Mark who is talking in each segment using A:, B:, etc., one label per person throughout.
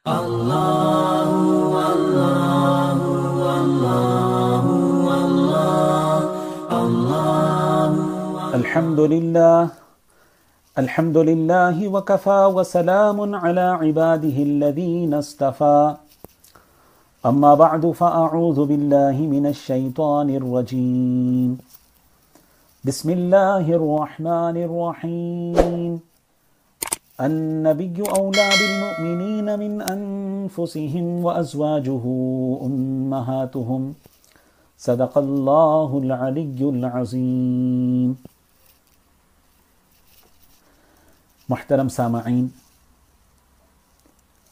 A: الحمد لله وكفى وسلام على عباده الذين اصطفى أما بعد فأعوذ بالله من الشيطان الرجيم بسم الله الرحمن الرحيم النبي أولى بالمؤمنين من أنفسهم وأزواجه أمهاتهم صدق اللہ العلی العظیم۔ محترم سامعین،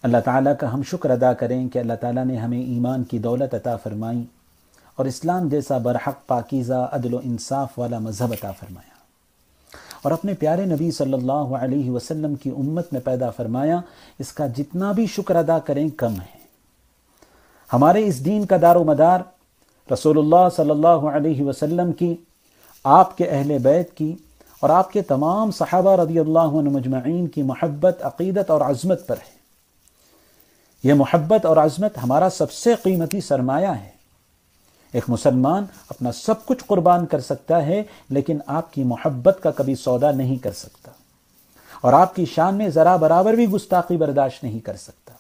A: اللہ تعالیٰ کا ہم شکر ادا کریں کہ اللہ تعالیٰ نے ہمیں ایمان کی دولت عطا فرمائی اور اسلام جیسا برحق پاکیزہ عدل و انصاف والا مذہب عطا فرمایا، اور اپنے پیارے نبی صلی اللہ علیہ وسلم کی امت میں پیدا فرمایا۔ اس کا جتنا بھی شکر ادا کریں کم ہے۔ ہمارے اس دین کا دار و مدار رسول اللہ صلی اللہ علیہ وسلم کی، آپ کے اہل بیت کی اور آپ کے تمام صحابہ رضی اللہ عنہ مجمعین کی محبت، عقیدت اور عظمت پر ہے۔ یہ محبت اور عظمت ہمارا سب سے قیمتی سرمایہ ہے۔ ایک مسلمان اپنا سب کچھ قربان کر سکتا ہے، لیکن آپ کی محبت کا کبھی سودا نہیں کر سکتا، اور آپ کی شان میں ذرا برابر بھی گستاخی برداشت نہیں کر سکتا۔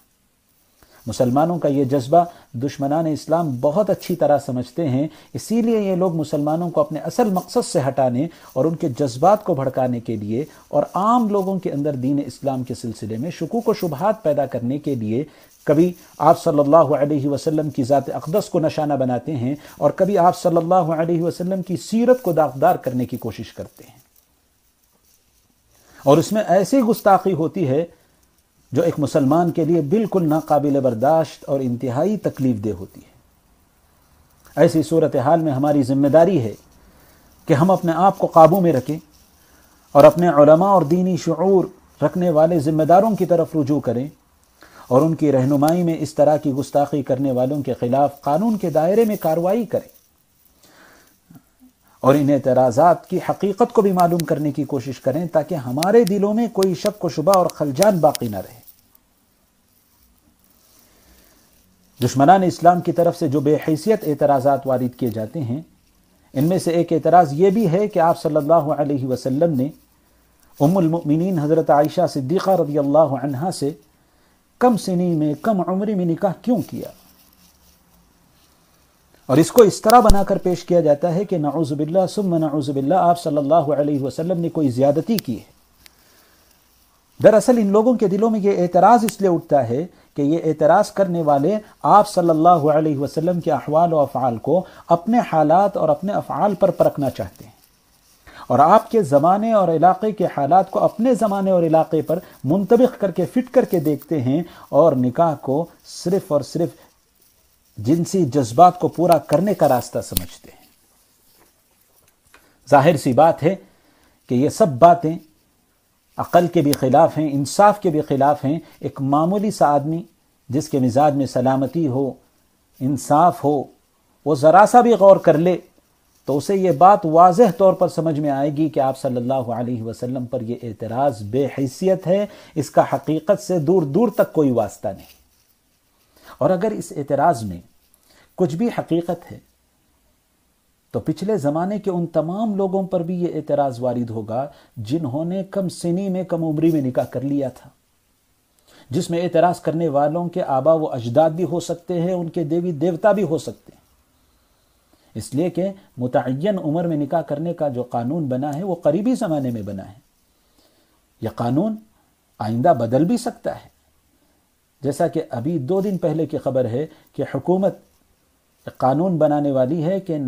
A: مسلمانوں کا یہ جذبہ دشمنان اسلام بہت اچھی طرح سمجھتے ہیں، اسی لیے یہ لوگ مسلمانوں کو اپنے اصل مقصد سے ہٹانے اور ان کے جذبات کو بھڑکانے کے لیے اور عام لوگوں کے اندر دین اسلام کے سلسلے میں شکوک و شبہات پیدا کرنے کے لیے کبھی آپ صلی اللہ علیہ وسلم کی ذات اقدس کو نشانہ بناتے ہیں، اور کبھی آپ صلی اللہ علیہ وسلم کی سیرت کو داغدار کرنے کی کوشش کرتے ہیں، اور اس میں ایسی گستاخی ہوتی ہے جو ایک مسلمان کے لیے بالکل ناقابل برداشت اور انتہائی تکلیف دہ ہوتی ہے۔ ایسی صورتحال میں ہماری ذمہ داری ہے کہ ہم اپنے آپ کو قابو میں رکھیں اور اپنے علماء اور دینی شعور رکھنے والے ذمہ داروں کی طرف رجوع کریں، اور ان کی رہنمائی میں اس طرح کی گستاخی کرنے والوں کے خلاف قانون کے دائرے میں کارروائی کریں، اور ان اعتراضات کی حقیقت کو بھی معلوم کرنے کی کوشش کریں تاکہ ہمارے دلوں میں کوئی شک و شبہ اور خلجان باقی نہ رہے۔ دشمنان اسلام کی طرف سے جو بے حیثیت اعتراضات وارد کیے جاتے ہیں، ان میں سے ایک اعتراض یہ بھی ہے کہ آپ صلی اللہ علیہ وسلم نے ام المومنین حضرت عائشہ صدیقہ رضی اللہ عنہا سے کم سنی میں، کم عمری میں نکاح کیوں کیا، اور اس کو اس طرح بنا کر پیش کیا جاتا ہے کہ نعوذ باللہ ثم نعوذ باللہ آپ صلی اللہ علیہ وسلم نے کوئی زیادتی کی ہے۔ دراصل ان لوگوں کے دلوں میں یہ اعتراض اس لیے اٹھتا ہے کہ یہ اعتراض کرنے والے آپ صلی اللہ علیہ وسلم کے احوال و افعال کو اپنے حالات اور اپنے افعال پر پرکھنا چاہتے ہیں، اور آپ کے زمانے اور علاقے کے حالات کو اپنے زمانے اور علاقے پر منطبق کر کے فٹ کر کے دیکھتے ہیں، اور نکاح کو صرف اور صرف جنسی جذبات کو پورا کرنے کا راستہ سمجھتے ہیں۔ ظاہر سی بات ہے کہ یہ سب باتیں عقل کے بھی خلاف ہیں، انصاف کے بھی خلاف ہیں۔ ایک معمولی سا آدمی جس کے مزاج میں سلامتی ہو، انصاف ہو، وہ ذرا سا بھی غور کر لے تو اسے یہ بات واضح طور پر سمجھ میں آئے گی کہ آپ صلی اللہ علیہ وسلم پر یہ اعتراض بے حیثیت ہے، اس کا حقیقت سے دور دور تک کوئی واسطہ نہیں۔ اور اگر اس اعتراض میں کچھ بھی حقیقت ہے تو پچھلے زمانے کے ان تمام لوگوں پر بھی یہ اعتراض وارد ہوگا جنہوں نے کم سنی میں، کم عمری میں نکاح کر لیا تھا، جس میں اعتراض کرنے والوں کے آبا و اجداد بھی ہو سکتے ہیں، ان کے دیوی دیوتا بھی ہو سکتے ہیں، اس لیے کہ متعین عمر میں نکاح کرنے کا جو قانون بنا ہے وہ قریبی زمانے میں بنا ہے۔ یہ قانون آئندہ بدل بھی سکتا ہے، جیسا کہ ابھی 2 دن پہلے کی خبر ہے کہ حکومت قانون بنانے والی ہے کہ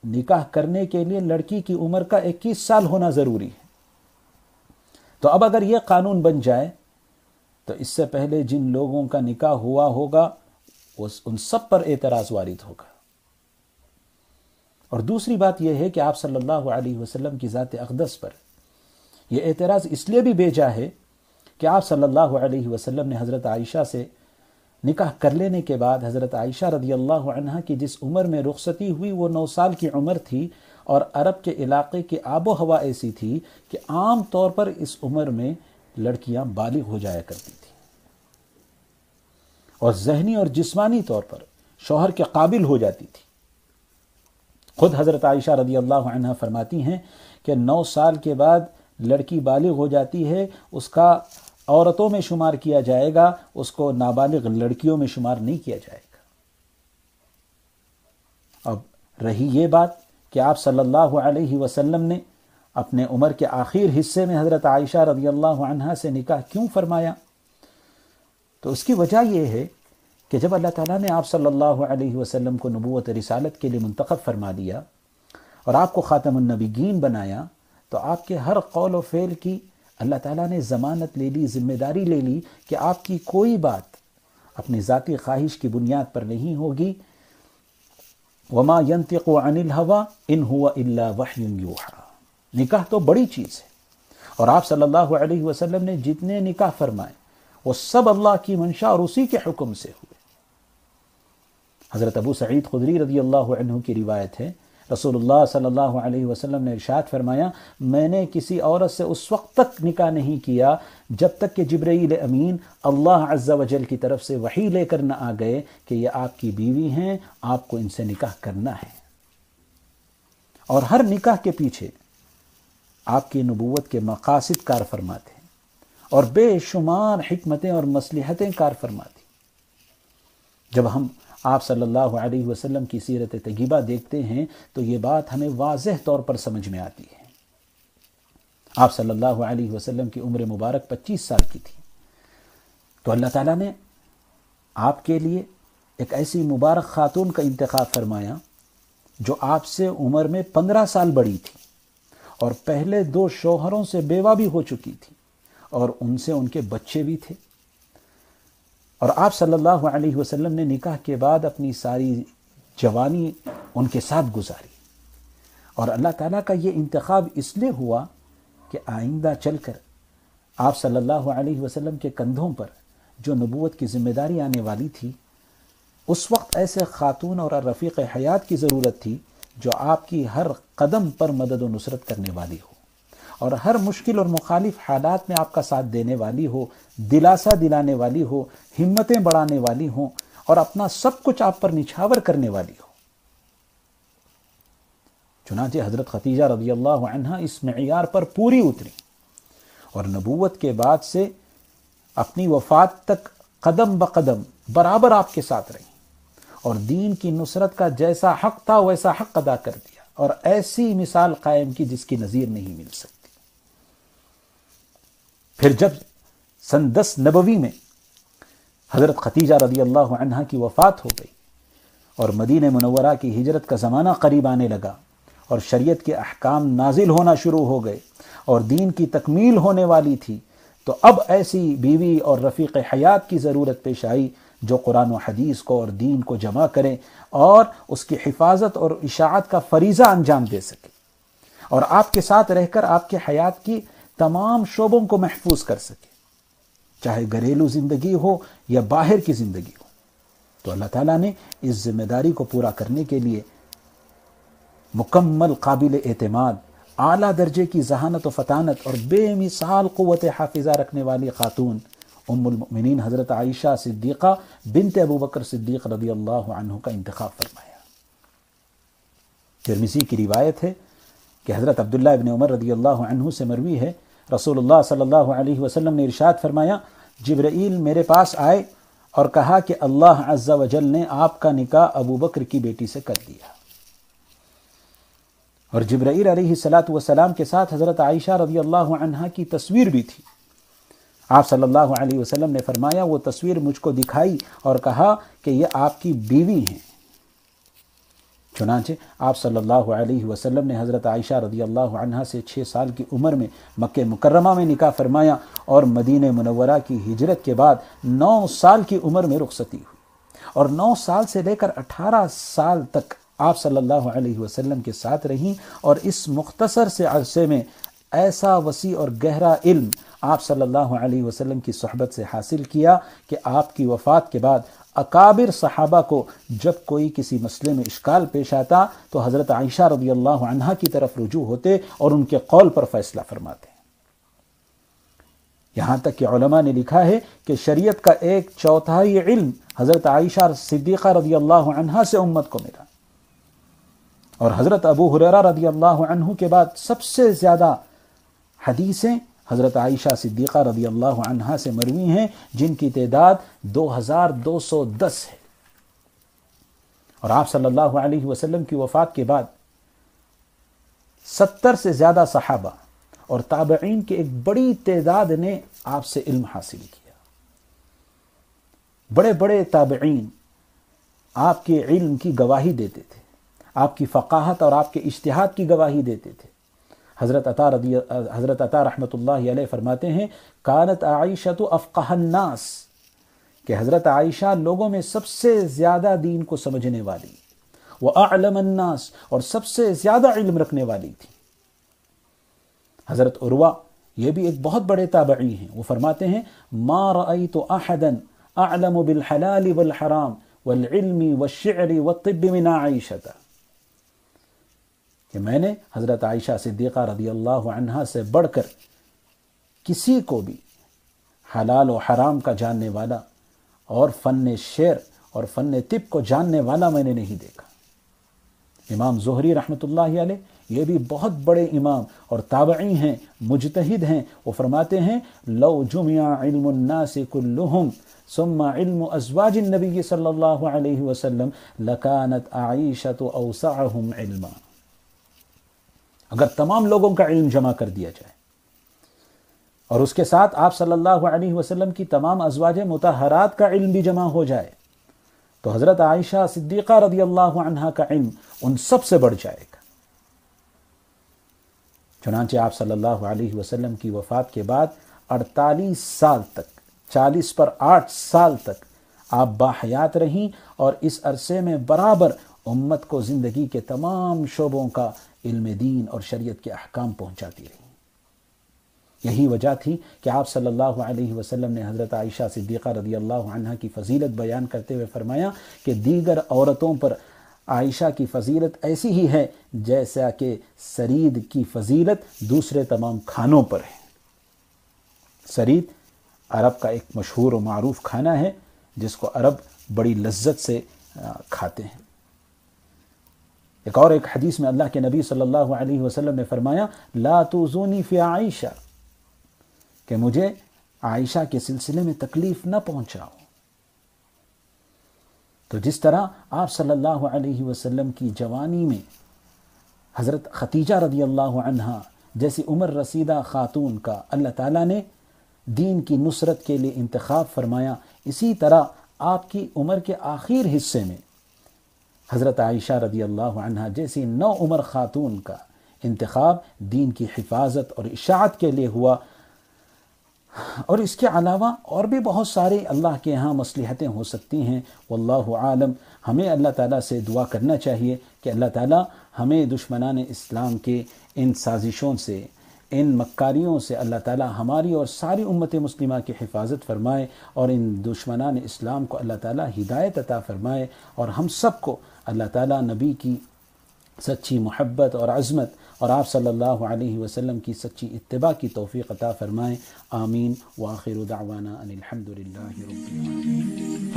A: نکاح کرنے کے لیے لڑکی کی عمر کا 21 سال ہونا ضروری ہے۔ تو اب اگر یہ قانون بن جائے تو اس سے پہلے جن لوگوں کا نکاح ہوا ہوگا ان سب پر اعتراض وارد ہوگا۔ اور دوسری بات یہ ہے کہ آپ صلی اللہ علیہ وسلم کی ذات اقدس پر یہ اعتراض اس لیے بھی بیجا ہے کہ آپ صلی اللہ علیہ وسلم نے حضرت عائشہ سے نکاح کر لینے کے بعد حضرت عائشہ رضی اللہ عنہا کی جس عمر میں رخصتی ہوئی وہ 9 سال کی عمر تھی، اور عرب کے علاقے کی آب و ہوا ایسی تھی کہ عام طور پر اس عمر میں لڑکیاں بالغ ہو جایا کرتی تھیں۔ اور ذہنی اور جسمانی طور پر شوہر کے قابل ہو جاتی تھی۔ خود حضرت عائشہ رضی اللہ عنہ فرماتی ہیں کہ 9 سال کے بعد لڑکی بالغ ہو جاتی ہے، اس کا عورتوں میں شمار کیا جائے گا، اس کو نابالغ لڑکیوں میں شمار نہیں کیا جائے گا۔ اب رہی یہ بات کہ آپ صلی اللہ علیہ وسلم نے اپنے عمر کے آخر حصے میں حضرت عائشہ رضی اللہ عنہا سے نکاح کیوں فرمایا، تو اس کی وجہ یہ ہے کہ جب اللہ تعالیٰ نے آپ صلی اللہ علیہ وسلم کو نبوت رسالت کے لیے منتخب فرما دیا اور آپ کو خاتم النبیین بنایا، تو آپ کے ہر قول و فعل کی اللہ تعالیٰ نے ضمانت لے لی، ذمہ داری لے لی کہ آپ کی کوئی بات اپنی ذاتی خواہش کی بنیاد پر نہیں ہوگی۔ وما ينطق عن الهوى ان هو الا وحی یوحى۔ نکاح تو بڑی چیز ہے، اور آپ صلی اللہ علیہ وسلم نے جتنے نکاح فرمائے وہ سب اللہ کی منشا اور اسی کے حکم سے ہوئے۔ حضرت ابو سعید خدری رضی اللہ عنہ کی روایت ہے، رسول اللہ صلی اللہ علیہ وسلم نے ارشاد فرمایا، میں نے کسی عورت سے اس وقت تک نکاح نہیں کیا جب تک کہ جبرائیل امین اللہ عز و جل کی طرف سے وحی لے کر نہ آ گئے کہ یہ آپ کی بیوی ہیں، آپ کو ان سے نکاح کرنا ہے۔ اور ہر نکاح کے پیچھے آپ کی نبوت کے مقاصد کار فرماتے ہیں اور بے شمار حکمتیں اور مصلحتیں کار فرماتی۔ جب ہم آپ صلی اللہ علیہ وسلم کی سیرت طیبہ دیکھتے ہیں تو یہ بات ہمیں واضح طور پر سمجھ میں آتی ہے۔ آپ صلی اللہ علیہ وسلم کی عمر مبارک 25 سال کی تھی، تو اللہ تعالیٰ نے آپ کے لیے ایک ایسی مبارک خاتون کا انتخاب فرمایا جو آپ سے عمر میں 15 سال بڑی تھی اور پہلے 2 شوہروں سے بیوہ بھی ہو چکی تھی اور ان سے ان کے بچے بھی تھے۔ اور آپ صلی اللہ علیہ وسلم نے نکاح کے بعد اپنی ساری جوانی ان کے ساتھ گزاری، اور اللہ تعالیٰ کا یہ انتخاب اس لیے ہوا کہ آئندہ چل کر آپ صلی اللہ علیہ وسلم کے کندھوں پر جو نبوت کی ذمہ داری آنے والی تھی، اس وقت ایسے خاتون اور رفیق حیات کی ضرورت تھی جو آپ کی ہر قدم پر مدد و نصرت کرنے والی ہو اور ہر مشکل اور مخالف حالات میں آپ کا ساتھ دینے والی ہو، دلاسا دلانے والی ہو، ہمتیں بڑھانے والی ہوں اور اپنا سب کچھ آپ پر نچھاور کرنے والی ہو۔ چنانچہ حضرت خدیجہ رضی اللہ عنہا اس معیار پر پوری اتری اور نبوت کے بعد سے اپنی وفات تک قدم بقدم برابر آپ کے ساتھ رہی اور دین کی نصرت کا جیسا حق تھا ویسا حق ادا کر دیا اور ایسی مثال قائم کی جس کی نظیر نہیں مل سکتی۔ پھر جب سن 10 نبوی میں حضرت خدیجہ رضی اللہ عنہا کی وفات ہو گئی اور مدینہ منورہ کی ہجرت کا زمانہ قریب آنے لگا اور شریعت کے احکام نازل ہونا شروع ہو گئے اور دین کی تکمیل ہونے والی تھی، تو اب ایسی بیوی اور رفیق حیات کی ضرورت پیش آئی جو قرآن و حدیث کو اور دین کو جمع کریں اور اس کی حفاظت اور اشاعت کا فریضہ انجام دے سکے اور آپ کے ساتھ رہ کر آپ کے حیات کی تمام شعبوں کو محفوظ کر سکے، چاہے گھریلو زندگی ہو یا باہر کی زندگی ہو۔ تو اللہ تعالیٰ نے اس ذمہ داری کو پورا کرنے کے لیے مکمل قابل اعتماد، اعلیٰ درجے کی ذہانت و فطانت اور بے مثال قوت حافظہ رکھنے والی خاتون ام المومنین حضرت عائشہ صدیقہ بنت ابو بکر صدیق رضی اللہ عنہ کا انتخاب فرمایا۔ ترمذی کی روایت ہے کہ حضرت عبداللہ ابن عمر رضی اللہ عنہ سے مروی ہے، رسول اللہ صلی اللہ علیہ وسلم نے ارشاد فرمایا، جبرائیل میرے پاس آئے اور کہا کہ اللہ عز و جل نے آپ کا نکاح ابو بکر کی بیٹی سے کر دیا۔ اور جبرائیل علیہ السلام کے ساتھ حضرت عائشہ رضی اللہ عنہا کی تصویر بھی تھی۔ آپ صلی اللہ علیہ وسلم نے فرمایا، وہ تصویر مجھ کو دکھائی اور کہا کہ یہ آپ کی بیوی ہیں۔ چنانچہ آپ صلی اللہ علیہ وسلم نے حضرت عائشہ رضی اللہ عنہا سے 6 سال کی عمر میں مکہ مکرمہ میں نکاح فرمایا اور مدینہ منورہ کی ہجرت کے بعد 9 سال کی عمر میں رخصتی ہوئی اور 9 سال سے لے کر 18 سال تک آپ صلی اللہ علیہ وسلم کے ساتھ رہیں اور اس مختصر سے عرصے میں ایسا وسیع اور گہرا علم آپ صلی اللہ علیہ وسلم کی صحبت سے حاصل کیا کہ آپ کی وفات کے بعد اکابر صحابہ کو جب کوئی کسی مسئلے میں اشکال پیش آتا تو حضرت عائشہ رضی اللہ عنہا کی طرف رجوع ہوتے اور ان کے قول پر فیصلہ فرماتے۔ یہاں تک کہ علماء نے لکھا ہے کہ شریعت کا 1/4 علم حضرت عائشہ صدیقہ رضی اللہ عنہا سے امت کو ملا، اور حضرت ابو ہریرہ رضی اللہ عنہ کے بعد سب سے زیادہ حدیثیں حضرت عائشہ صدیقہ رضی اللہ عنہا سے مروی ہیں، جن کی تعداد 2210 ہے۔ اور آپ صلی اللہ علیہ وسلم کی وفات کے بعد 70 سے زیادہ صحابہ اور تابعین کی ایک بڑی تعداد نے آپ سے علم حاصل کیا۔ بڑے بڑے تابعین آپ کے علم کی گواہی دیتے تھے، آپ کی فقاہت اور آپ کے اجتہاد کی گواہی دیتے تھے۔ حضرت عطا رحمۃ اللہ علیہ فرماتے ہیں کانت عائشہ افقہ الناس، کہ حضرت عائشہ لوگوں میں سب سے زیادہ دین کو سمجھنے والی، وَأَعْلَمَ النَّاسِ، اور سب سے زیادہ علم رکھنے والی تھی۔ حضرت عروہ یہ بھی ایک بہت بڑے تابعی ہیں، وہ فرماتے ہیں مَا رَأَيْتُ أَحَدًا أَعْلَمُ بِالْحَلَالِ وَالْحَرَامِ وَالْعِلْمِ وَالشِّعْرِ وَالطِّبِّ مِنْ عَائِشَةَ، کہ میں نے حضرت عائشہ صدیقہ رضی اللہ عنہا سے بڑھ کر کسی کو بھی حلال و حرام کا جاننے والا اور فن شعر اور فن طب کو جاننے والا میں نے نہیں دیکھا۔ امام زہری رحمۃ اللہ علیہ یہ بھی بہت بڑے امام اور تابعی ہیں، مجتہد ہیں، وہ فرماتے ہیں لو جمع علم الناس كلهم ثم علم ازواج النبی صلی اللہ علیہ وسلم لکانت عائشۃ اوسعهم علما، اگر تمام لوگوں کا علم جمع کر دیا جائے اور اس کے ساتھ آپ صلی اللہ علیہ وسلم کی تمام ازواج مطہرات کا علم بھی جمع ہو جائے تو حضرت عائشہ صدیقہ رضی اللہ عنہا کا علم ان سب سے بڑھ جائے گا۔ چنانچہ آپ صلی اللہ علیہ وسلم کی وفات کے بعد 48 سال تک، 40 پر 8 سال تک آپ باحیات رہیں، اور اس عرصے میں برابر امت کو زندگی کے تمام شعبوں کا علم دین اور شریعت کے احکام پہنچاتی رہی۔ یہی وجہ تھی کہ آپ صلی اللہ علیہ وسلم نے حضرت عائشہ صدیقہ رضی اللہ عنہا کی فضیلت بیان کرتے ہوئے فرمایا کہ دیگر عورتوں پر عائشہ کی فضیلت ایسی ہی ہے جیسا کہ سرید کی فضیلت دوسرے تمام کھانوں پر ہے۔ سرید عرب کا ایک مشہور و معروف کھانا ہے جس کو عرب بڑی لذت سے کھاتے ہیں۔ ایک حدیث میں اللہ کے نبی صلی اللہ علیہ وسلم نے فرمایا لا توزونی فی عائشہ، کہ مجھے عائشہ کے سلسلے میں تکلیف نہ پہنچاؤ۔ تو جس طرح آپ صلی اللہ علیہ وسلم کی جوانی میں حضرت ختیجہ رضی اللہ عنہا جیسی عمر رسیدہ خاتون کا اللہ تعالیٰ نے دین کی نصرت کے لیے انتخاب فرمایا، اسی طرح آپ کی عمر کے آخر حصے میں حضرت عائشہ رضی اللہ عنہا جیسی نو عمر خاتون کا انتخاب دین کی حفاظت اور اشاعت کے لیے ہوا۔ اور اس کے علاوہ اور بھی بہت سارے اللہ کے ہاں مصلحتیں ہو سکتی ہیں، واللہ عالم۔ ہمیں اللہ تعالیٰ سے دعا کرنا چاہیے کہ اللہ تعالیٰ ہمیں دشمنان اسلام کے ان سازشوں سے، ان مکاریوں سے اللہ تعالیٰ ہماری اور ساری امت مسلمہ کی حفاظت فرمائے، اور ان دشمنان اسلام کو اللہ تعالیٰ ہدایت عطا فرمائے، اور ہم سب کو اللہ تعالیٰ نبی کی سچی محبت اور عظمت اور آپ صلی اللہ علیہ وسلم کی سچی اتباع کی توفیق عطا فرمائے۔ آمین۔ وآخر دعوانا ان الحمد للہ رب العالمین۔